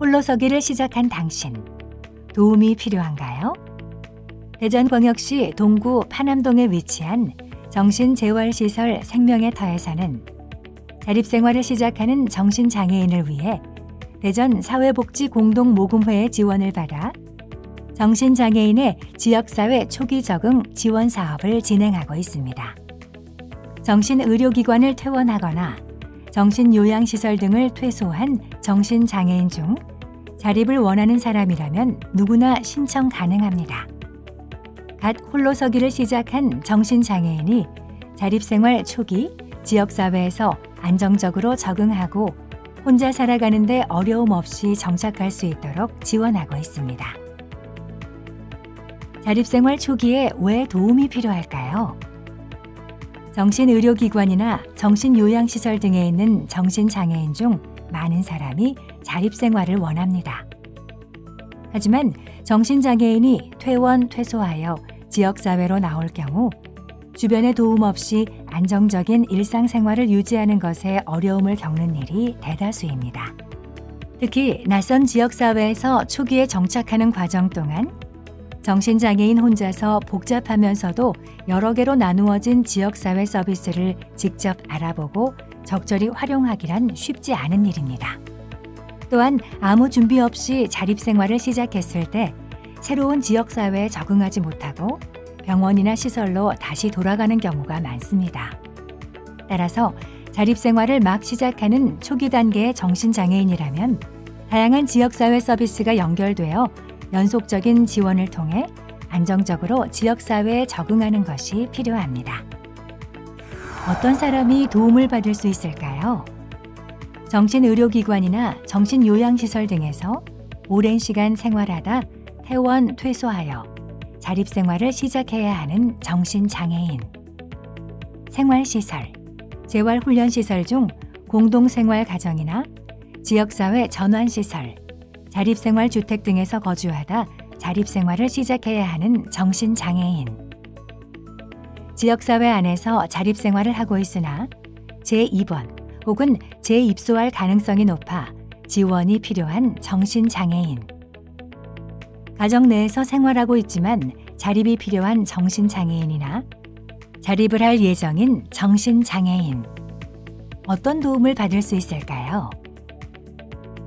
홀로서기를 시작한 당신, 도움이 필요한가요? 대전광역시 동구 파남동에 위치한 정신재활시설 생명의 터에서는 자립생활을 시작하는 정신장애인을 위해 대전 사회복지공동모금회의 지원을 받아 정신장애인의 지역사회 초기 적응 지원 사업을 진행하고 있습니다. 정신의료기관을 퇴원하거나 정신요양시설 등을 퇴소한 정신장애인 중 자립을 원하는 사람이라면 누구나 신청 가능합니다. 갓 홀로서기를 시작한 정신장애인이 자립생활 초기 지역사회에서 안정적으로 적응하고 혼자 살아가는데 어려움 없이 정착할 수 있도록 지원하고 있습니다. 자립생활 초기에 왜 도움이 필요할까요? 정신의료기관이나 정신요양시설 등에 있는 정신장애인 중 많은 사람이 자립생활을 원합니다. 하지만 정신장애인이 퇴원, 퇴소하여 지역사회로 나올 경우 주변의 도움 없이 안정적인 일상생활을 유지하는 것에 어려움을 겪는 일이 대다수입니다. 특히 낯선 지역사회에서 초기에 정착하는 과정 동안 정신장애인 혼자서 복잡하면서도 여러 개로 나누어진 지역사회 서비스를 직접 알아보고 적절히 활용하기란 쉽지 않은 일입니다. 또한 아무 준비 없이 자립생활을 시작했을 때 새로운 지역사회에 적응하지 못하고 병원이나 시설로 다시 돌아가는 경우가 많습니다. 따라서 자립생활을 막 시작하는 초기 단계의 정신장애인이라면 다양한 지역사회 서비스가 연결되어 연속적인 지원을 통해 안정적으로 지역사회에 적응하는 것이 필요합니다. 어떤 사람이 도움을 받을 수 있을까요? 정신의료기관이나 정신요양시설 등에서 오랜 시간 생활하다 퇴원, 퇴소하여 자립생활을 시작해야 하는 정신장애인, 생활시설, 재활훈련시설 중 공동생활가정이나 지역사회 전환시설, 자립생활주택 등에서 거주하다 자립생활을 시작해야 하는 정신장애인, 지역사회 안에서 자립생활을 하고 있으나 재2번 혹은 재입소할 가능성이 높아 지원이 필요한 정신장애인, 가정 내에서 생활하고 있지만 자립이 필요한 정신장애인이나 자립을 할 예정인 정신장애인. 어떤 도움을 받을 수 있을까요?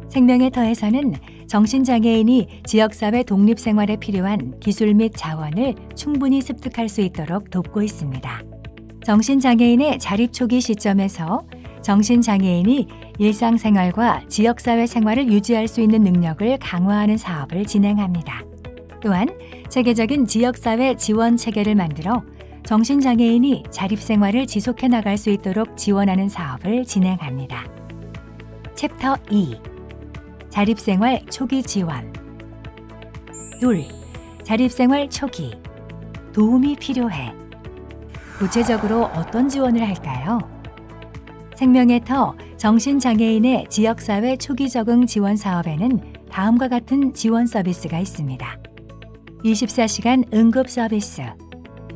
생명의 터에서는 정신장애인이 지역사회 독립생활에 필요한 기술 및 자원을 충분히 습득할 수 있도록 돕고 있습니다. 정신장애인의 자립 초기 시점에서 정신장애인이 일상생활과 지역사회 생활을 유지할 수 있는 능력을 강화하는 사업을 진행합니다. 또한 체계적인 지역사회 지원 체계를 만들어 정신장애인이 자립생활을 지속해 나갈 수 있도록 지원하는 사업을 진행합니다. 챕터 2. 자립생활 초기 지원. 2. 자립생활 초기. 도움이 필요해. 구체적으로 어떤 지원을 할까요? 생명의 터 정신장애인의 지역사회 초기 적응 지원 사업에는 다음과 같은 지원 서비스가 있습니다. 24시간 응급 서비스,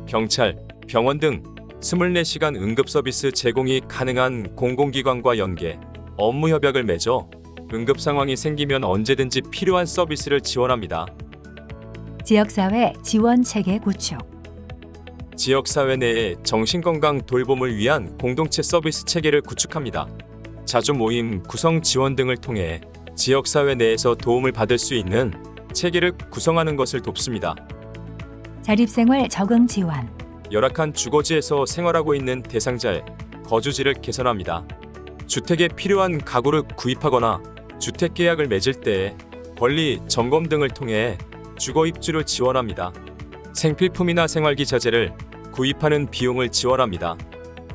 경찰, 병원 등 24시간 응급 서비스 제공이 가능한 공공기관과 연계, 업무 협약을 맺어 응급 상황이 생기면 언제든지 필요한 서비스를 지원합니다. 지역사회 지원 체계 구축, 지역사회 내에 정신건강 돌봄을 위한 공동체 서비스 체계를 구축합니다. 자주 모임 구성 지원 등을 통해 지역사회 내에서 도움을 받을 수 있는 체계를 구성하는 것을 돕습니다. 자립생활 적응 지원, 열악한 주거지에서 생활하고 있는 대상자의 거주지를 개선합니다. 주택에 필요한 가구를 구입하거나 주택 계약을 맺을 때 권리 점검 등을 통해 주거 입주를 지원합니다. 생필품이나 생활기 자재를 구입하는 비용을 지원합니다.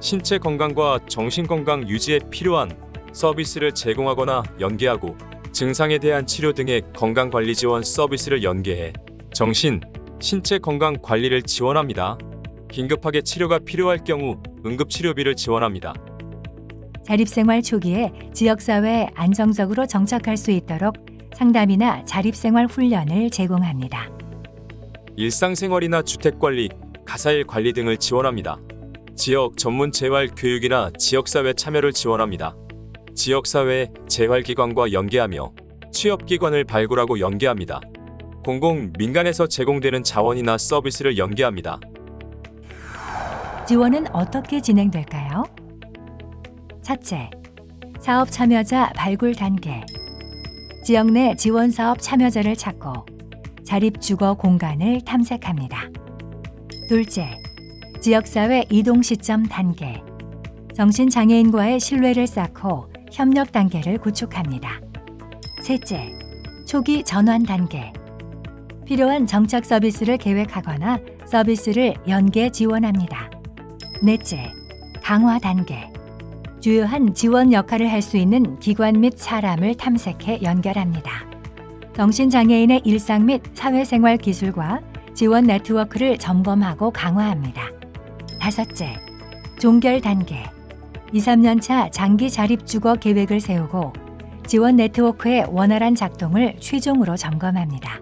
신체 건강과 정신 건강 유지에 필요한 서비스를 제공하거나 연계하고 증상에 대한 치료 등의 건강관리 지원 서비스를 연계해 정신, 신체 건강 관리를 지원합니다. 긴급하게 치료가 필요할 경우 응급치료비를 지원합니다. 자립생활 초기에 지역사회에 안정적으로 정착할 수 있도록 상담이나 자립생활 훈련을 제공합니다. 일상생활이나 주택관리, 가사일 관리 등을 지원합니다. 지역 전문 재활 교육이나 지역사회 참여를 지원합니다. 지역사회 재활기관과 연계하며 취업기관을 발굴하고 연계합니다. 공공, 민간에서 제공되는 자원이나 서비스를 연계합니다. 지원은 어떻게 진행될까요? 첫째, 사업 참여자 발굴 단계. 지역 내 지원 사업 참여자를 찾고 자립 주거 공간을 탐색합니다. 둘째, 지역사회 이동 시점 단계. 정신장애인과의 신뢰를 쌓고 협력 단계를 구축합니다. 셋째, 초기 전환 단계. 필요한 정착 서비스를 계획하거나 서비스를 연계 지원합니다. 넷째, 강화 단계. 주요한 지원 역할을 할 수 있는 기관 및 사람을 탐색해 연결합니다. 정신장애인의 일상 및 사회생활 기술과 지원 네트워크를 점검하고 강화합니다. 다섯째, 종결 단계. 2, 3년 차 장기 자립 주거 계획을 세우고 지원 네트워크의 원활한 작동을 최종으로 점검합니다.